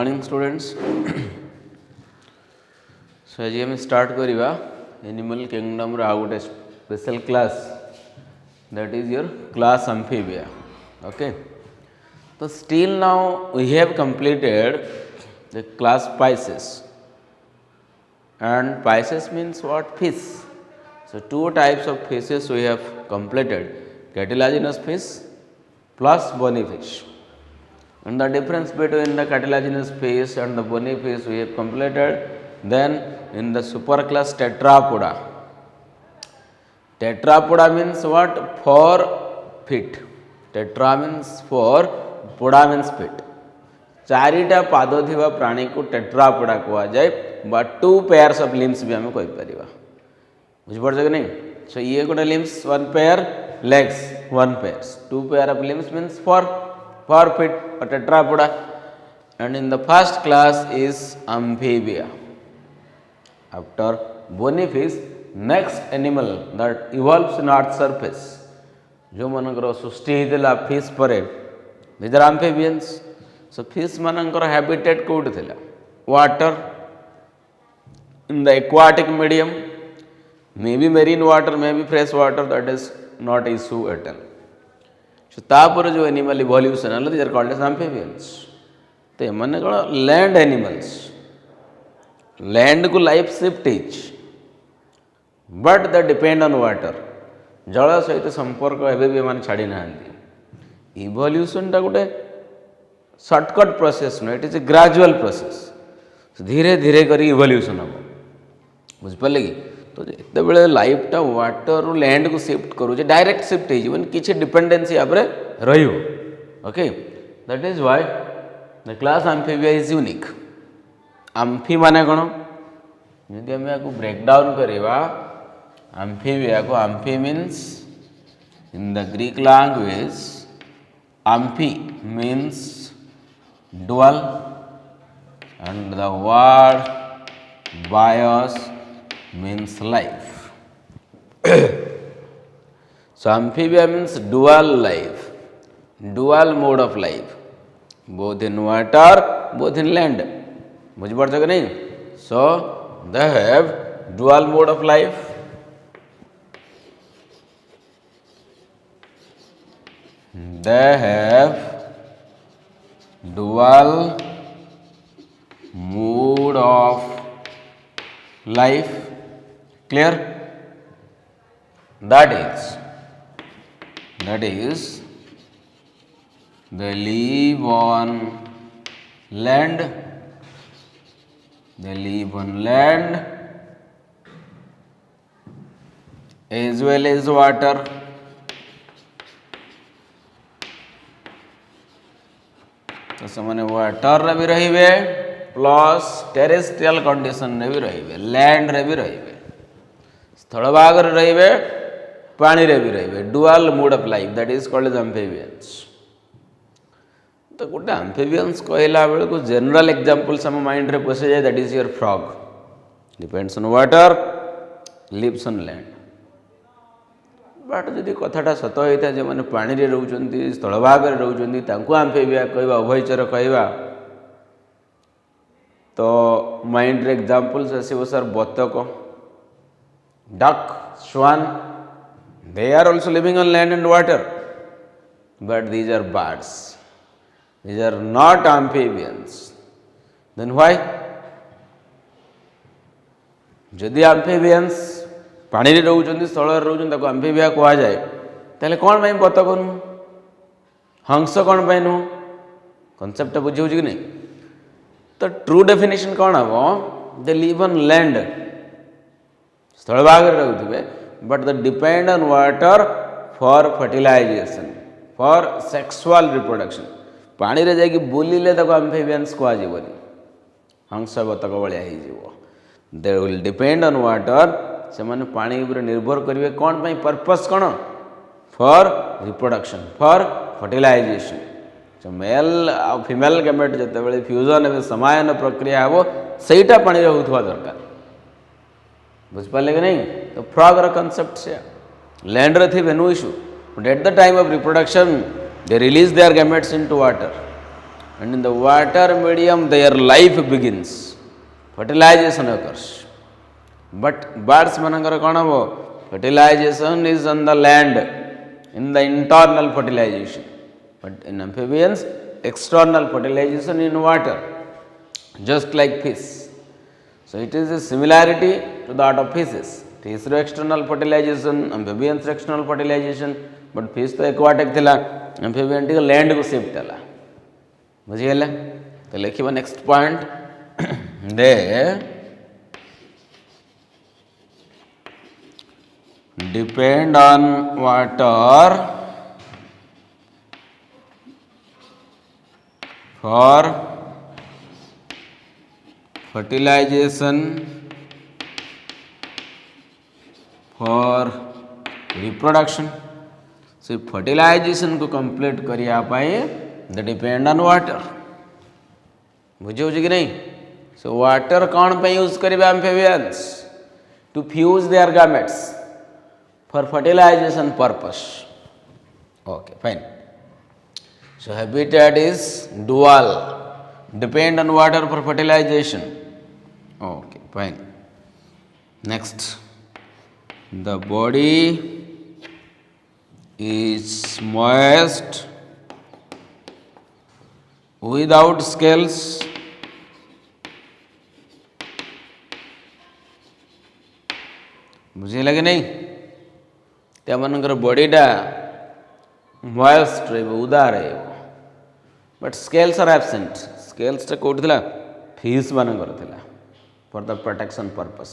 Morning students. सो आज आम start करवा एनिमल किंगडम रो गोटे special class that is your class Amphibia. Okay, तो still now we have completed the class Pisces, and Pisces means what? Fish. So two types of fishes we have completed: cartilaginous fish plus bony fish. And the difference between the cartilaginous fish and the bony fish we have completed. Then in the superclass Tetrapoda. Tetrapoda means what? 4 feet. Tetra means 4, poda means feet. चारिटा पाद थिबा प्राणी को Tetrapoda कहा जाए, but 2 pairs of limbs भी हमें कहि परिबा। बुझिपारछ कि नहीं? सो ये गोटे limbs 1 pair, legs 1 pair, 2 pair of limbs means 4 feet or tetrapoda. And in the first class is amphibia. After bony fish, next animal that evolves in earth surface, जो मनकर सृष्टि होता fish पर, these are amphibians. So fish मनकर habitat code थिला water, in the aquatic medium, maybe marine water, maybe fresh water, that is not issue at all. So तापर जो animal evolution है, these are called as amphibians. तो ये मन कौन? Land animals, land को life shift is, but they depend on water, जल सहित संपर्क एवं मान छाड़ी ना। इवोल्यूशन टा गोटे शॉर्टकट प्रोसेस नुह, it is a gradual process. धीरे धीरे कर इवोल्यूशन हम बुझिपारे कि? तो जिते लाइफटा वाटर रू लैंड को शिफ्ट करूचे, डायरेक्ट शिफ्ट हो किसी डिपेंडेंसी आप रहियो। Okay, that is why the class Amphibia is unique. Amphi माने कौन? यदि आम या ब्रेक डाउन करवा एम्फीबिया को, amphi means in the Greek language, amphi means dual, and the word bios means life. So amphibia means dual life, dual mode of life, both in water, both in land. बुझ पड़ सके नहीं? So they have dual mode of life. They have dual mode of life. Clear? That is they live on land, as well as water. तो ସେମାନେ water भी रहिबे plus terrestrial condition रे भी रहिबे, लैंड रे भी रहिबे, स्थल भाग रे रहिबे, पानी रे भी रहिबे। Dual mode of life, that is called as amphibians. तो गोटे एम्फीबियंस कहला बेल को जनरल एग्जांपल्स हम माइंड रे पसे जाए, that is your frog, depends on water, lives on land. But जदि कथाटा सत होता है, जो मैंने पानी रे रहउछन्ती, स्थल भाग रे रहउछन्ती, तांको एम्फीबिया कहवा, उभयचर कहवा, तो माइंड रे एग्जांपल्स आसीबो सर बतक, duck, swan, they are also living on land and water, but these are birds, these are not amphibians. Then why? जदि एम्फीबियंस पानी रे रहउछन्ती, स्थल रे रहउछन्ती, ताको एम्फीबिया कहा जाए, ताले कोन पई बतक नु, हंस कोन पई नु? कांसेप्ट बुझिउ कि नहीं? तो ट्रू डेफिनेशन कौन हम? दे लिव ऑन लैंड, स्थल भाग रे रहउथिबे, but they depend on water for fertilization, for sexual reproduction. पानी रे जाके बुलिले ताको एम्फीबियंस कहा जीवनी, हंस बतक भलिया ही जीवो। They will depend on water, से माने पानी ऊपर निर्भर करिवे कोन पई? पर्पस कोन? For reproduction, for fertilisation. जो मेल आ फीमेल गैमेट जते बेले फ्यूजन ए समायन प्रक्रिया हो, सेटा पानी रे होथवा दरकार। बुझ पाले कि नहीं? तो फ्रॉग रो कांसेप्ट से लैंड रे थी no issue, but at the time of reproduction they release their gametes into water, and in the water medium their life begins. Fertilization occurs. But birds manakara kon habo? Fertilization is on the land, in the internal fertilization. But in amphibians, external fertilization in water, just like fish. So it is a similarity to that of fishes. Fish ର external fertilization, amphibians external fertilization, but fish तो aquatic थिला, amphibian T land को shift ହେଲା. बुझिगला? तो लिखिबा next point. They depend on water for fertilization, for reproduction. So fertilization को complete करिया पाए they depend on water. बुझे कि नहीं? So water कौन पे use करिबा amphibians? To fuse their gametes for fertilization purpose. Okay, fine. So habitat is dual, depend on water for fertilization. Okay, fine. Next, the body is moist without scales. बुझे लगे नहीं? त्या मनकर बॉडीटा moist रहिबो, उदार रहिबो, but scales are absent. Scales कोठी थिला? Fish मानकर थिला for the protection purpose,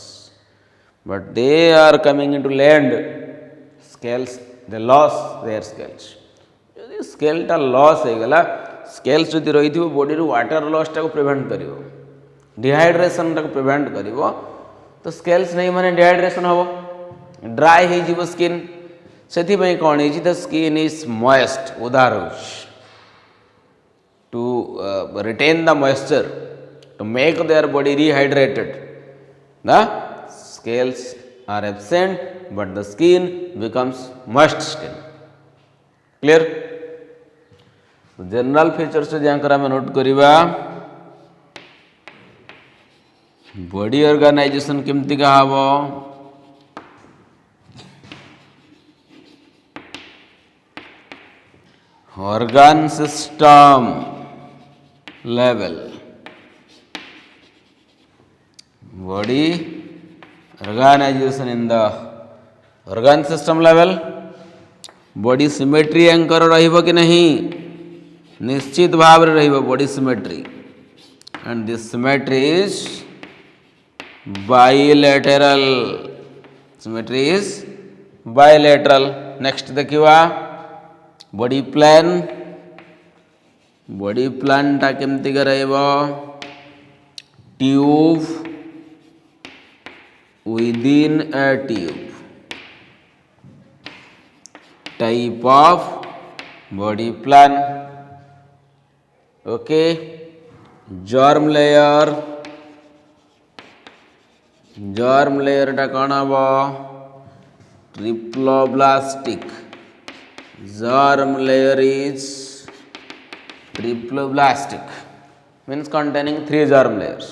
but they are coming into land. Scales they loss their scales. यदि स्केलटा लॉस हो गला, स्केल्स जदि रही थी बॉडी रो वाटर लॉस टा को प्रिवेंट करिवो, डिहाइड्रेशन टा को प्रिवेंट करिवो. तो स्केल्स नहीं माने डिहाइड्रेशन हबो, ड्राई हे जीवो स्किन. सेथि पई कोन हे द स्किन इज मॉइस्ट, उदार होछ. To retain the moisture, to make their body rehydrated, the scales are absent, but the skin becomes moist skin. Clear? General features janकर आमे note करिबा. Body organisation केमती का हबो? organ system level, body organization in the organ system level. body symmetry anchor रहिबो कि नहीं? निश्चित भाव रे रहिबो body symmetry, and this symmetry is bilateral. Symmetry is bilateral. Next देखिबा बॉडी प्लान. बॉडी प्लान टा केमती का रहिबो? Tube within A tube. Type of body plan. Okay. Germ layer. Germ layer टा कौन हबो? Triploblastic. Germ layer is triploblastic, means containing 3 germ layers: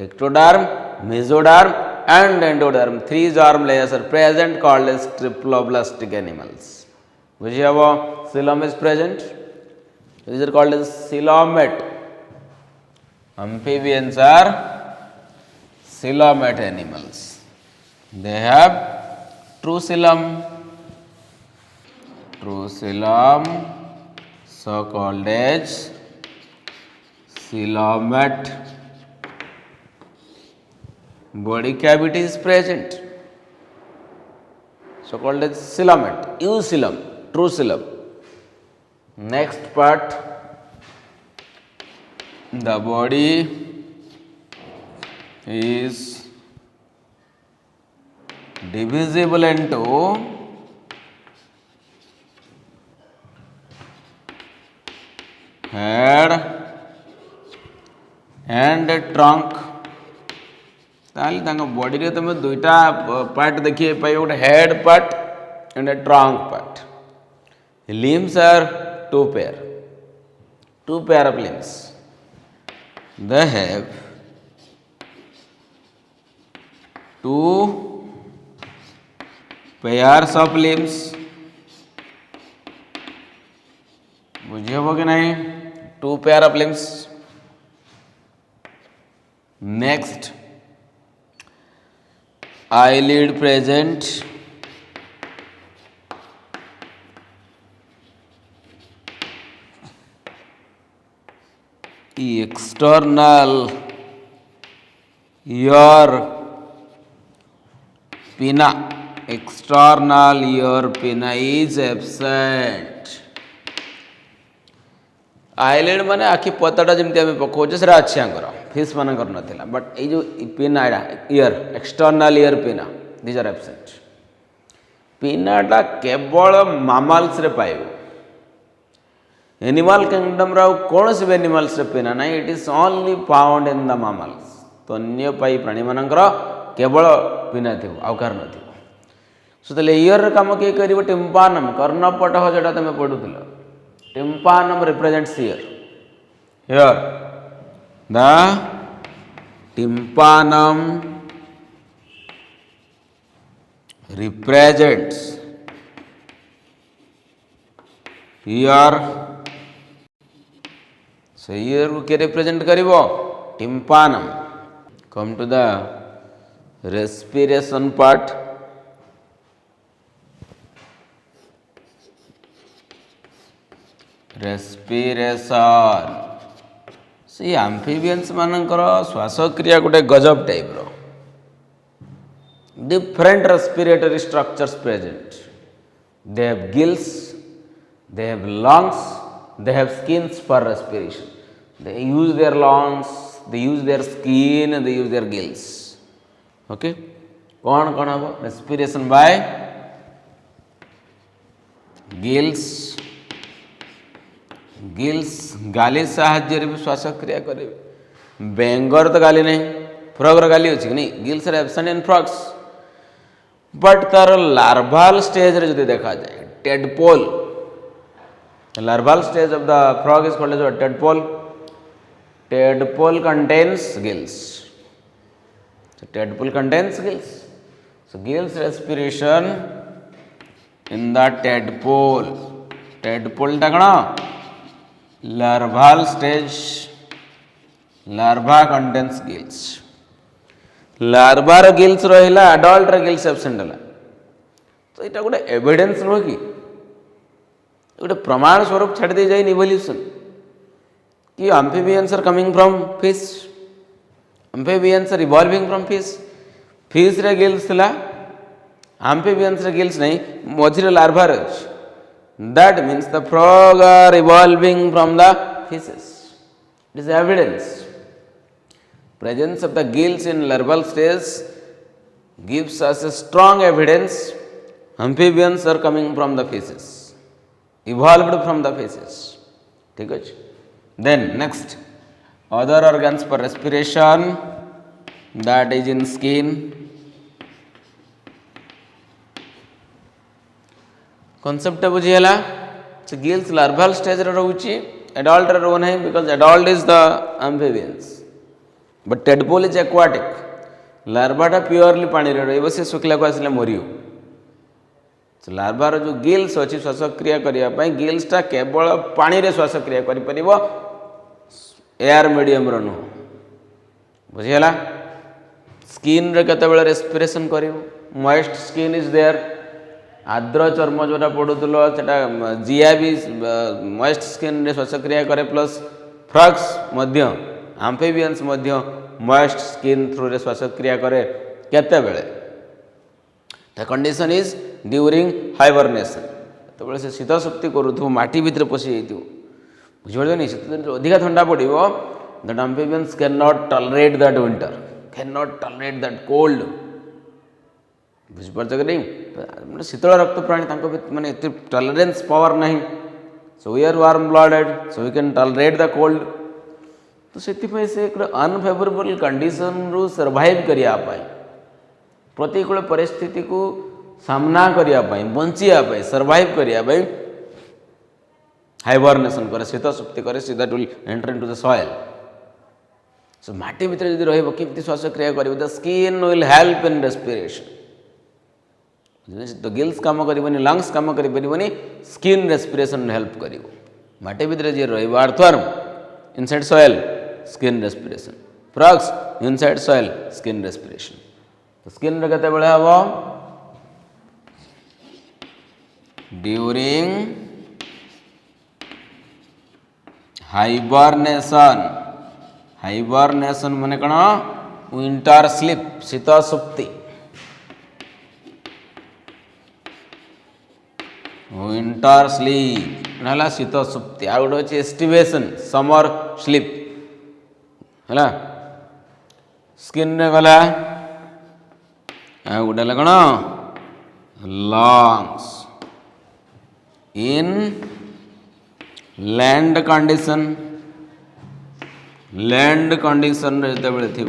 ectoderm, mesoderm and endoderm. 3 germ layers are present, called as triploblastic animals. Which have a coelom is present. These are called as coelomate. Amphibians are coelomate animals. They have true coelom. True coelom, so called as coelomate. Body cavity is present, so called as coelomate. Eucoelom, true coelom. Next part, the body is divisible into head and trunk. ताली तांका body रे तमे दुईटा part देखिए पाए, गोटे head part and a trunk part. Limbs are 2 pair. two pair of limbs. They have two pairs of limbs. बुझे हो कि नहीं? Two pair of limbs. Next, eyelid present. External ear pinna. External ear pinna is absent. Eyelid माने आखि पताटा जमती आम पकाचे से अच्छी आंकर फिश मान नाला बट ये जो पिना इयर एक्सटर्नाल इयर पिना दिज आर एब्सेंट. पिनाटा केवल मामाल्स रे पाइब. एनिमल किंगडम रा कौन सी एनिमल्स रे पिना ना it is only found in the mammals. तो न्यपायी प्राणी मानकर केवल पिना थी आउ कार न सो इयर कम किए कर टिम्पानम कर्णपट जोटा तुम पढ़ुल. Tympanum represents ear. Here, the tympanum represents ear. So ear को क्या represent करिबो? Tympanum. Come to the respiration part. Respiration. सी आम्फिबियंस मानकर श्वासक्रिया गोटे गजब टाइप रो. Different respiratory structures present. They have gills, they have lungs, they have skins for respiration. They use their lungs, they use their skin, they use their gills. Okay, कौन कौन हम respiration bye gills. Gills गाली साहाଯ୍य भी श्वासक्रिया करे. Banger तो गाली नहीं, फ्रॉगर गाली अच्छी नहीं. Gills are absent in frogs. But तार लार्वाल स्टेज रे जदि देखा जाए tadpole, larval stage of the frog is called as tadpole. Tadpole contains gills. So tadpole contains gills. So gills respiration in the tadpole. Tadpole टा कण larval stage. Larva contains gills. लार्भार gills रहिला, adult रे gills absent होला. तो इटा गोटे evidence नुह कि गोटे प्रमाण स्वरूप छाड़ दे जाए इवोल्यूशन कि amphibians are coming from fish. Amphibians are evolving from fish. Fish रे गिल्स थिला, amphibians रे गिल्स नहीं, मझिरे लार्भा रही. That means the frog are evolving from the fishes. It is evidence. Presence of the gills in larval stage gives us a strong evidence amphibians are coming from the fishes, evolved from the fishes. ठीक है. Then next, other organs for respiration, that is in skin. Concept बुझीगला. So gills larval stage रे रहुची, adult रे रहो नहीं, because adult is the amphibians. But tadpole is aquatic. Larva टा purely पानी रे रही, से शुक्ला को आसले मरियो. So larva रो जो गिल्स अच्छी श्वासक्रिया करिया पाई, गिल्स टा केवल पानी रे श्वासक्रिया करि परिबो, एयर मीडियम रो नु. बुझीगला. स्किन रे केतेबेले रेस्पिरेशन करिवो, मॉइस्ट स्किन इज देयर. आर्द्र चर्म जोटा पड़ूल सेटा जिया भी मॉइस्ट स्किन रे श्वासक्रिया करे. प्लस फ्रॉग्स मध्य, आम्फिबियंस मध्य मॉइस्ट स्किन थ्रू रे श्वासक्रिया करे. केतेबेले the condition is during hibernation. तबेले से शीत शक्ति करूथु, माटी भीतर पशि जाइथु. बुझिबो नहीं, शीत अधिक ठंडा पड़िबो, that amphibians cannot tolerate that winter, cannot tolerate that cold. बुझिपार कि नहीं, मैंने शीतल रक्त प्राणी मैंने एत टॉलरेंस पावर नहीं. So we are warm blooded, so we can tolerate the cold. तो से अनफेवरेबल कंडीशन रु सर्वाइव करिया पाई, प्रतिकूल परिस्थिति को सामना करिया पाई, बंचिया पाई, सर्वाइव करिया पाई हाइबरनेशन करे शीत सुप्ति करे so that will enter into the soil so माटी भितर जदि रहिबो केमती श्वासक्रिया करिवो the skin will help in respiration तो गिल्स काम करिवनी लंग्स काम करिवनी स्किन रेस्पिरेशन हेल्प करिवो माटी भितर जे रहिबो earthworm inside soil skin respiration frogs inside soil skin respiration तो स्किन रे केते बेले हबो ड्यूरिंग हाइबरनेशन माने कण विंटर स्लीप शीत सुप्ति विंटर स्लीप नाला शीत सुप्ति आ गोटे अच्छे एस्टिवेशन समर स्लीप है स्किन रे गला आ गोटे कण लंग्स इन लैंड कंडीशन जिते थी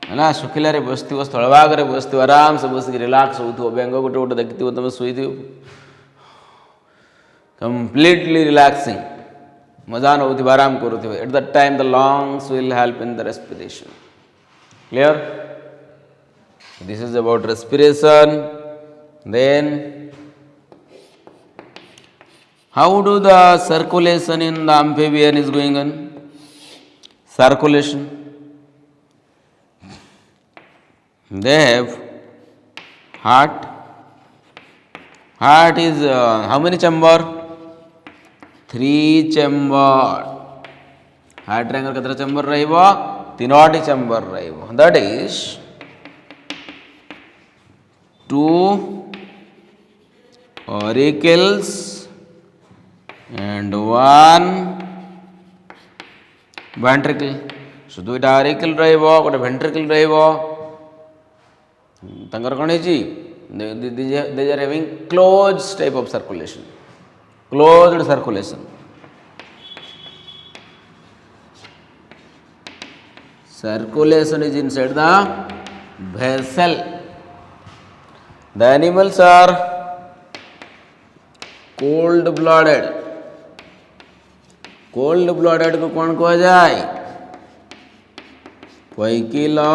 है सुखिलारे बस स्थल भाग में बस आराम से बस रिलैक्स हो बेंग गोटे गोटे देखी तुम शुई कंप्लीटली रिलैक्सिंग मजा नौ आराम करूँ at that time the lungs will help in the respiration clear this is about respiration then how do the circulation in the amphibian is going on circulation they have heart is how many chamber 3 chamber heart रे केतरा chamber रहइबो 3टी chamber रहइबो that is 2 auricles and 1 ventricle so दुईटा auricle रहइबो गोटे ventricle रहइबो तंगर कोन हेची they are having closed type of closed circulation is inside the vessel the animals are cold blooded को कौन कहा जाए पैकिलो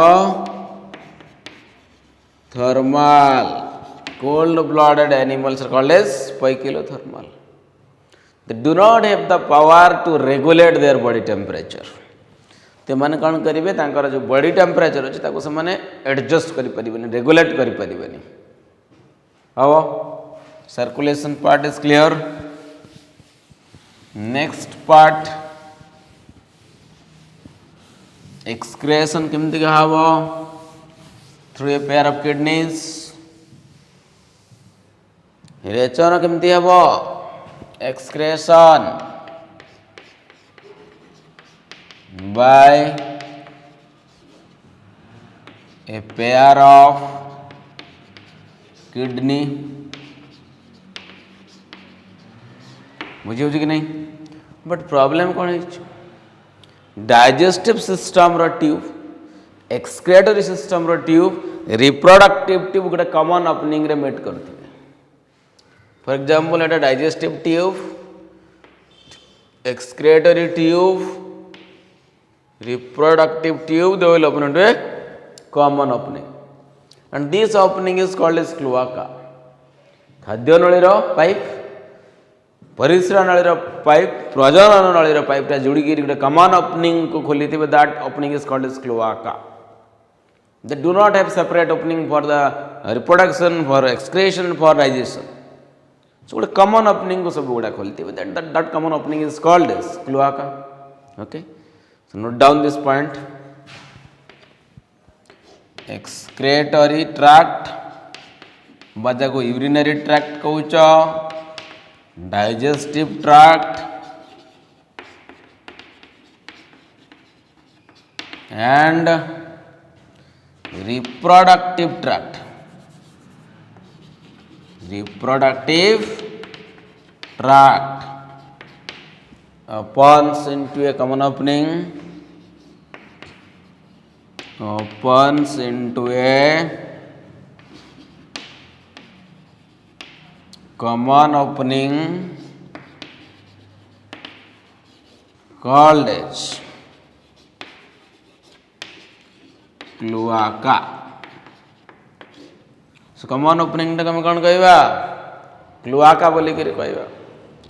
thermal cold blooded animals are called as poikilothermal they do not have the power to regulate their body temperature ते माने कौन करिवे तांकर जो बॉडी टेम्परेचर अछि ताको से माने एडजस्ट करि परिबेनी रेगुलेट करि परिबेनी आओ circulation part is clear next part excretion केमती कहाबो through a pair of kidneys रेचन केमती हबो excretion by a pair of kidney बुझे कि नहीं बट प्रॉब्लम कौन है डाइजेस्टिव सिस्टम रो ट्यूब एक्सक्रेटरी सिस्टम रो ट्यूब रिप्रोडक्टिव ट्यूब गोटे कॉमन ओपनिंग रे मेट करते for example Etah digestive tube excretory tube reproductive tube they will open into a common opening and this opening is called as cloaca खाद्य नळीर pipe परिस्रा नळीर pipe प्रजनन नळीर pipe टा जोड़ी के गोटे common opening को खोली थिबे that opening is called as cloaca they do not have separate opening for the reproduction for excretion for digestion so गोटे कॉमन ओपनिंग को सब गोटा खोली थिबे that common opening is called as cloaca okay so note down this point excretory tract बाजा को urinary tract कहूचा digestive tract and reproductive tract opens into a common opening opens into a common opening called as cloaca. So common opening टा कम कौन कहवा cloaca बोली करी कहवा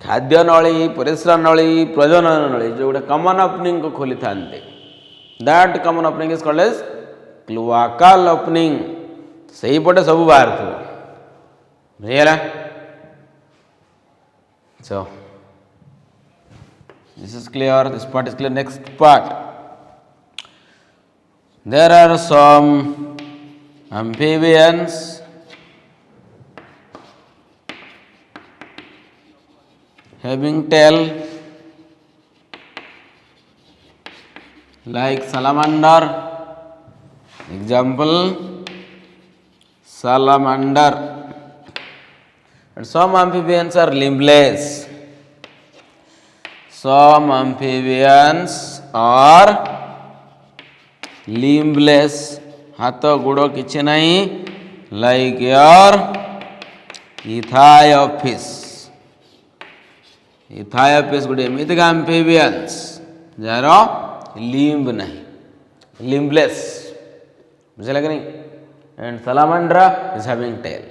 खाद्य नली परिस्रा नली प्रजनन नली जो गोटे कमन ओपनिंग को खोली था that common opening is called as cloacal opening सही पटे सब बाहर थो बुझीगला so this is clear, this part is clear. Next part, there are some amphibians having tail like salamander. Example, salamander. And some amphibians are limbless. Some amphibians are limbless. हाथ गोड़ किछि नहीं like your Ethiophis. Ethiophis गोटे एमितिक amphibians jar limb नहीं limbless बुझे कि नहीं and salamandra is having tail.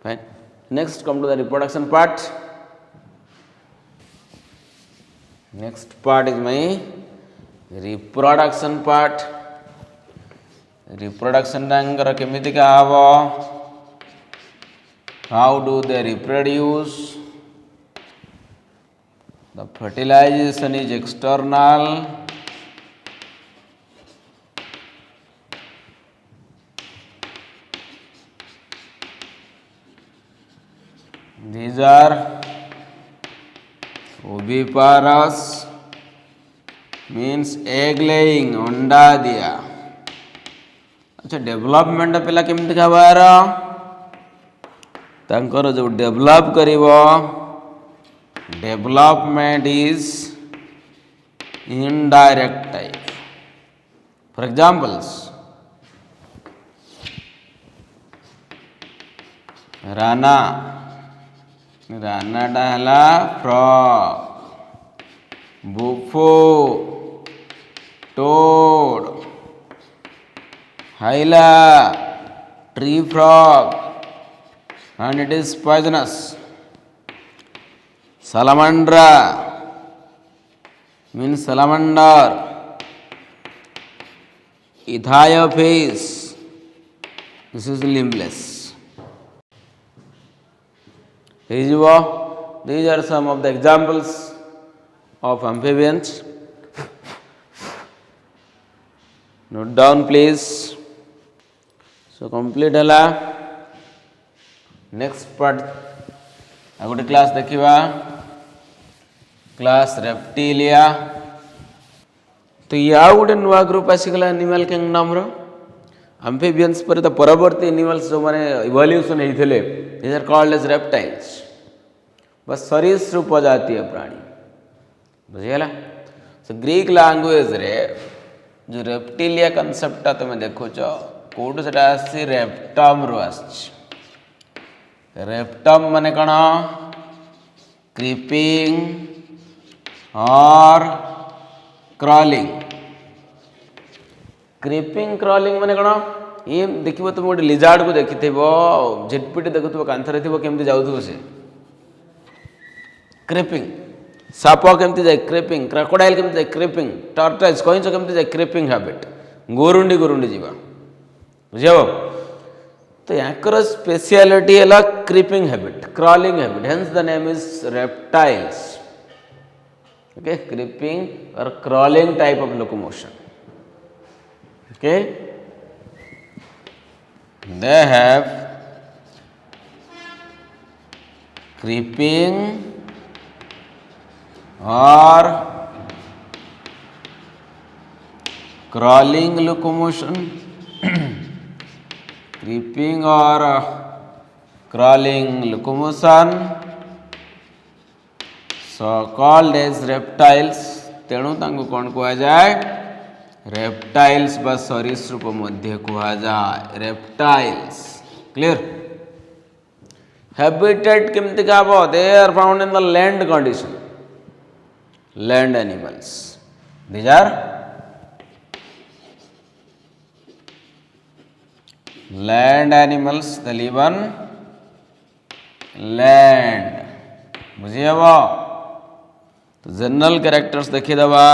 Fine. Next come to the reproduction part. Next part is my reproduction part. Reproduction tankar kemiti ka habo, how do they reproduce? The fertilization is external. These are oviparous means egg laying अंडा दिया. अच्छा development पिला केमती खाबार तांकर जो develop करिवो development is indirect type. For examples Rana रानाटा हला frog Bufo toad hyla tree frog and it is poisonous. Salamandra means salamander. Ethiophis, this is limbless. These are some of the examples of amphibians. Note down please. So complete हला. Next part आगोटे class देखिवा class Reptilia. तो या गोटे नुआ group आसीगला animal kingdom रो amphibians पर तो परवर्ती एनिमल्स जो माने इवोल्यूशन होइथिले these are called as reptiles. बस सरीसृप जातीय प्राणी बुझिगला. सो ग्रीक लैंग्वेज रे जो रेप्टिलिया कांसेप्ट तुम देखुच कोड से आसी रेप्टम रो आसी. रेप्टम माने कौन क्रीपिंग और क्रॉलिंग. क्रीपिंग क्रॉलिंग माने कौन ये देखिबो तुम गोटे लिजार्ड को देखिथिबो झिटपिटी देखुथिबो कांथरे थिबो केमती जाउथिबो से क्रीपिंग. साप केमती जाए क्रीपिंग. क्रोकोडाइल केमती जाए क्रीपिंग. टर्टल्स कइंच केमती जाए क्रीपिंग हैबिट. गोरुंडी गोरुंडी जीवा बुझियो. तो याकर स्पेशलिटी है creeping habit crawling habit hence the name is reptiles. Okay creeping और crawling type of locomotion. Okay they have creeping or crawling locomotion. Creeping or crawling locomotion so called as reptiles. तेणु तांको कौन कहा जाए reptiles बा सरीसृप मध्य कहा जाए reptiles. Clear? Habitat केमती का they are found in the land condition. land animals. These are land animals, they live on land. बुझीहब तो जनरल कैरेक्टर्स देखीदबा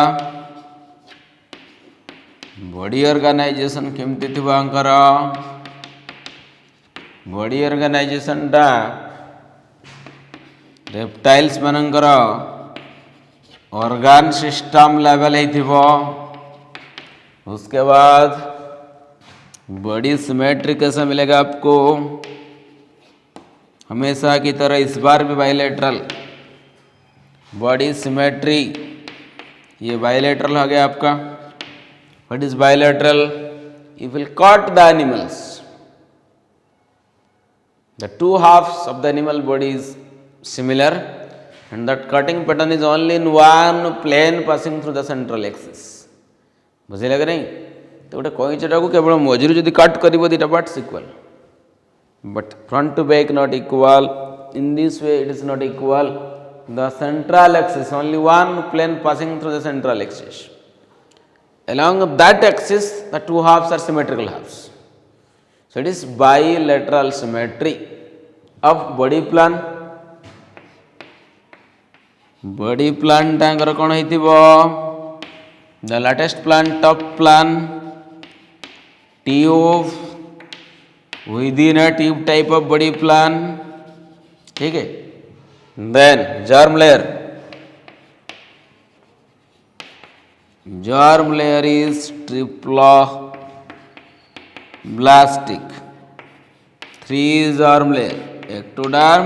बॉडी ऑर्गेनाइजेशन केमती थी आंकर बॉडी ऑर्गेनाइजेशन टा रेप्टाइल्स मानकर ऑर्गन सिस्टम लेवल है। उसके बाद बॉडी सिमेट्री कैसा मिलेगा आपको, हमेशा की तरह इस बार भी बाइलेटरल बॉडी सिमेट्री, ये बाइलेटरल हो गया आपका। What is bilateral? You will cut the animals, the two halves of the animal body is similar and that cutting pattern is only in one plane passing through the central axis. बुझे कि नहीं? तो गोटे कईचटा को केवल मझिरू जब cut कर दुटा parts equal, but front to back not equal, in this way it is not equal, the central axis only one plane passing through the central axis, along that axis the two halves are symmetrical halves. So it is bilateral symmetry of body plan. Body plan Tangar कौन होइतिबो? The latest plan top plan tube within a tube type of body plan. ठीक है? Then germ layer. Germ layer is triploblastic. 3 is germ layer: ectoderm,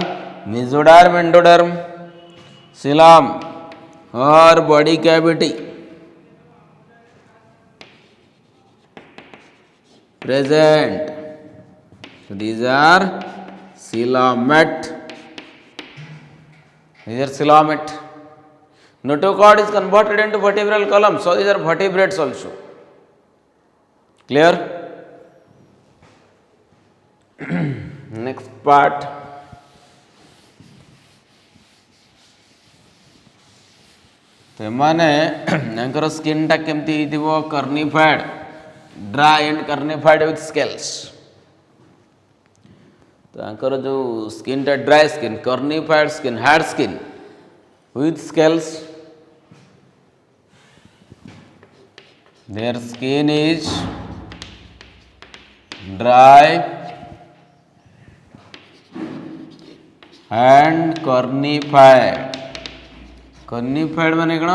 mesoderm, endoderm, xylem or body cavity present. So these are coelomate. These are coelomate. Notochord is converted into vertebral column, so these are vertebrates also. Clear? Next part. तो skin टा केमती cornified, dry and cornified with scales. तो जो skin टा dry skin, cornified skin, hard skin with scales. Their skin is dry and cornified. Cornified माने कौन?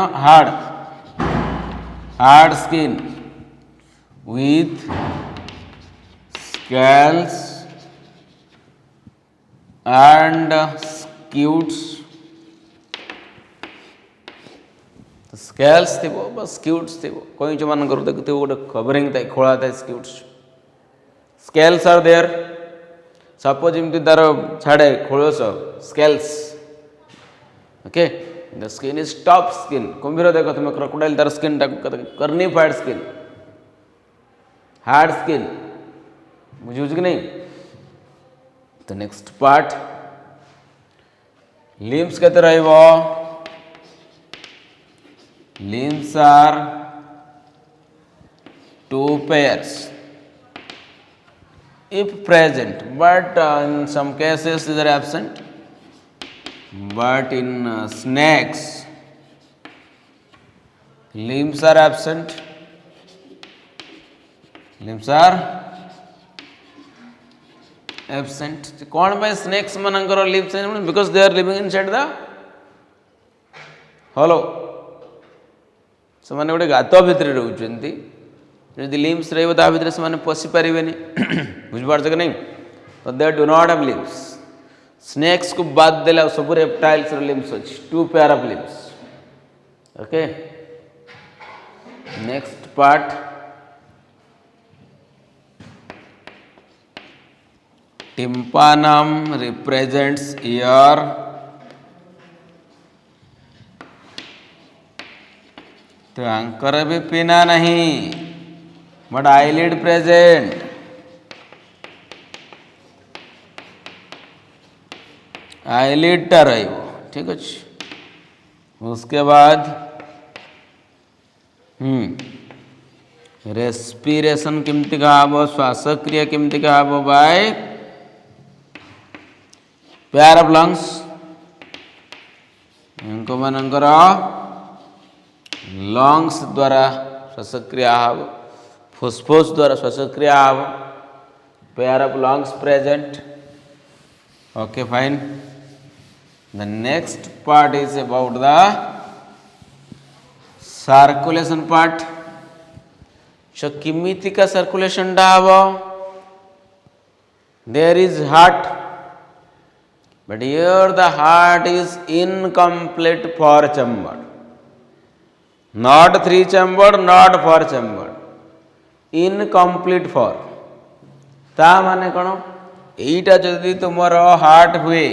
hard skin with scales and scutes. Scales थी बस स्क्यूट्स थी कईच मान देखते गोटे कवरिंग था खोला था scutes. Scales are there, suppose एमती तार छाड़े खोलस scales, okay. The skin is tough skin. कुंभीर देख तुम क्रोकोडाइल तार स्किन टा कर्निफाइड स्किन, हार्ड स्किन, बुझुच कि नहीं। तो नेक्स्ट पार्ट लिम्स केते रहइबो? Limbs are 2 pairs if present, but in some cases these are absent. But in snakes, limbs are absent. Limbs are absent. कौन by snakes manangar limbs? Because they are living inside the hollow. से मैंने गोटे गात भितर रोचंती, जदि limbs रा भितर से पशि पारे बुझिपार कि नहीं। तो they do not have limbs. Snakes को बाद देला सब रेप्टाइल्स लिम्स अच्छी 2 pair of limbs, okay. Next part tympanum represents ear, तो आंकर भी पीना नहीं, बट आईलिड प्रेजेंट। आईलिड टा रही, ठीक अच्छे। उसके बाद रेस्पिरेशन केमती कहा श्वासक्रिया केमती कहा बाय पेयर ऑफ लंग्स इनको मानकर लंग्स द्वारा श्वासक्रिया हम फुस्फुस द्वारा श्वासक्रिया हम pair of lungs present okay fine the next part is about the circulation part so किमितिका सर्कुलेशन डा हम there is heart but here the heart is incomplete four chamber not three chamber not four chamber incomplete four ता माने कौन एटा जदि तुमर heart हुए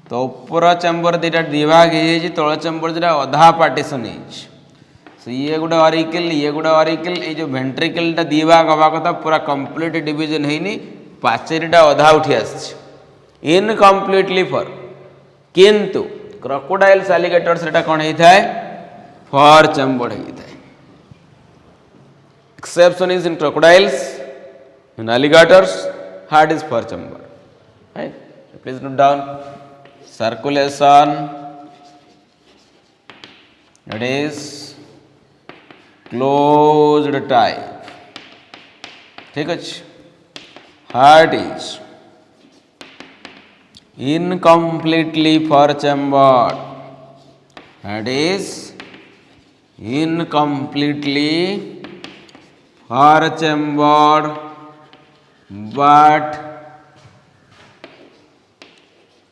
तो ऊपर चैम्बर दुटा दिभाग हो तल चैम्बर दुटा अधा पार्टीशन हो ये गोटे ऑरिकल ये गोटे ऑरिकल ये जो वेंट्रिकलटा दिभाग हवा कथा पूरा कंप्लीट डिवीजन होनी पाचेरीटा अधा उठी आस इनकम्प्लीटली फॉर किंतु क्रोकोडाइल्स एलिगेटर्स एटा कौन होता है फॉर चैम्बर होता है exception is in crocodiles in alligators heart is for chamber right please note down circulation it is closed type ठीक अच्छे heart is incompletely for chamber heart is incompletely for chamber but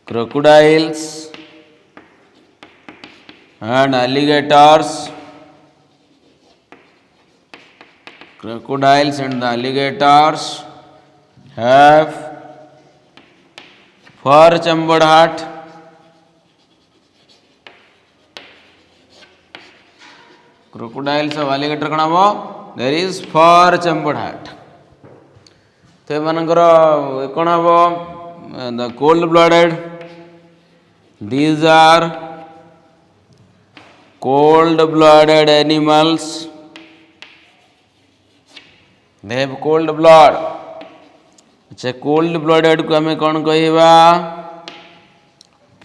crocodiles and alligators crocodiles and the alligators have four chambered heart crocodiles और alligator कौन हम there is four chambered heart तो एमानकर कौन हम the cold blooded these are cold blooded animals they have cold blood अच्छा cold blooded को आम कौन कहवा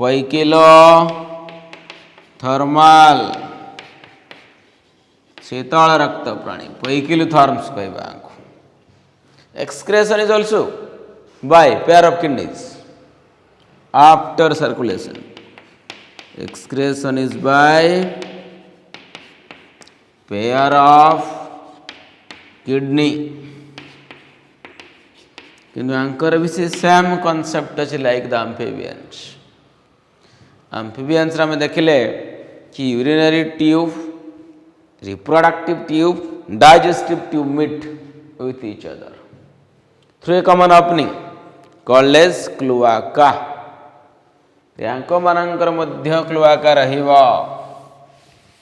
पैकिलो थर्माल शीतल रक्त प्राणी पैकिलोथर्म्स कहवा excretion is also by pair of kidneys after circulation excretion is by pair of kidney किंतु आंकर भी से सेम कॉन्सेप्ट अच्छे लाइक द एम्फीबियंस आम देखिले कि urinary tube reproductive tube digestive tube meet with each other through a common opening called as cloaca यांको मानकर मध्य क्लोआका रहिबो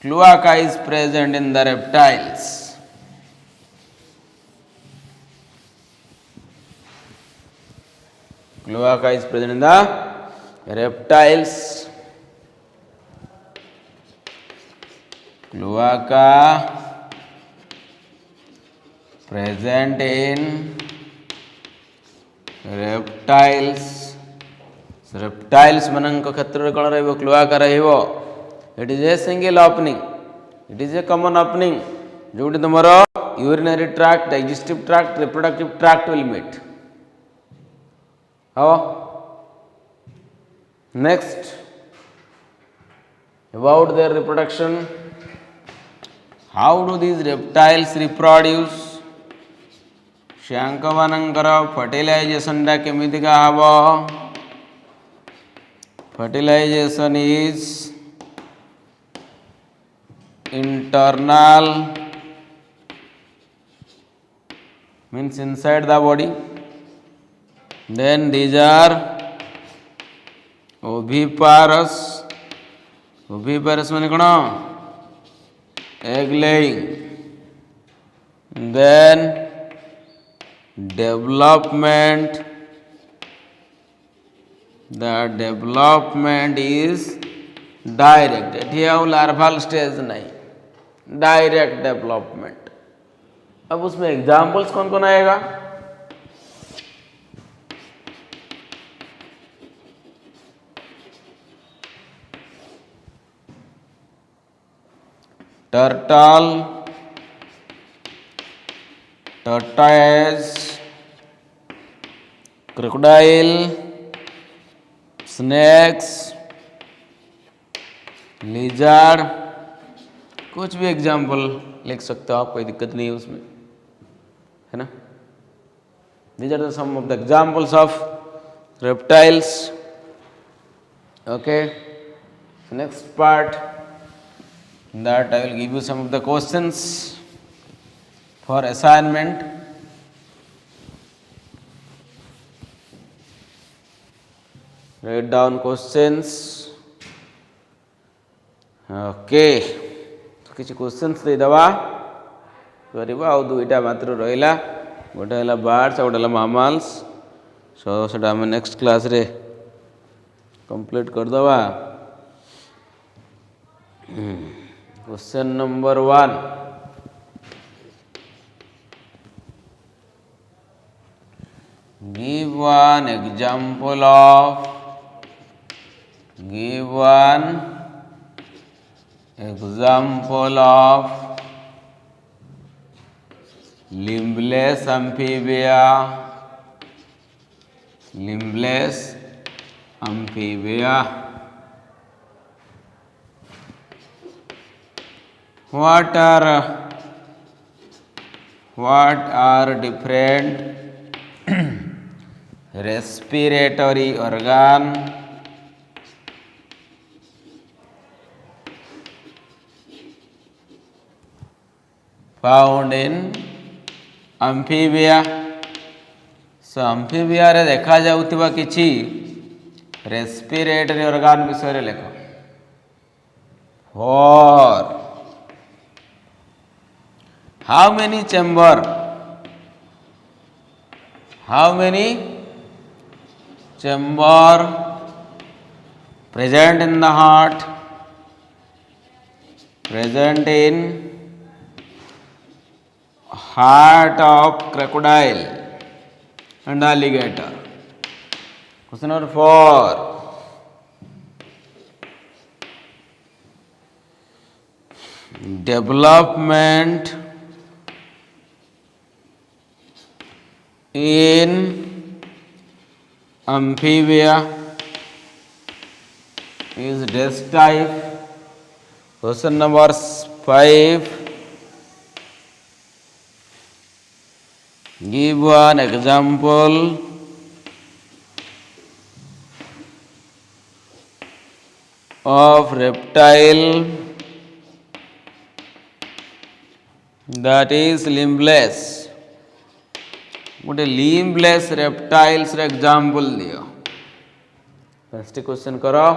cloaca is present in the reptiles Cloaca is present in the reptiles. Cloaca present in reptiles. Reptiles मनंक क्षेत्र रे कौन रहिबो cloaca रहिबो it is a single opening it is a common opening जोटी तुमरो urinary tract digestive tract reproductive tract will meet How? Next, about their reproduction. How do these reptiles reproduce? श्यांकवानंकर fertilization डा केमिति का हबो? Fertilization is internal, means inside the body. Then these are oviparous. Oviparous माने कौन? Egg laying. Then development The development is direct. एठी आओ larval stage नहीं, direct development. अब उसमें एग्जाम्पल्स कौन कौन आएगा? Turtle, tortoise, crocodile, snacks, lizard, कुछ भी एग्जाम्पल लिख सकते हो आप, कोई दिक्कत नहीं है उसमें, है ना। These are the some of the examples of reptiles. Okay, so next part, that I will give you some of the questions for assignment. Write down questions. Okay, କିଛି questions ଦେଇଦେବା କରିବା। ଆଉ ଦୁଇଟା ମାତ୍ର ରହିଲା, ଗୋଟେ ହେଲା ବାର୍ଡସ୍ ଆଉ ଗୋଟେ ହେଲା ମାମାଲ୍ସ। ସୋ ସେଟା ଆମେ ନେକ୍ସଟ କ୍ଲାସରେ କମ୍ପ୍ଲିଟ୍ କରିଦେବା। Question number 1, give one example of limbless amphibia. What are different respiratory organ found in amphibia? So amphibia रे देखा जाउथिबा किछि रेस्पिरेटरी ऑर्गन विषय रे लेख। For how many chamber present in the heart? Present in heart of crocodile and alligator. Question number 4, development in amphibia is dash type. Question number 5, give one example of reptile that is limbless. गोटे limbless reptiles रे example दियो। First question करो।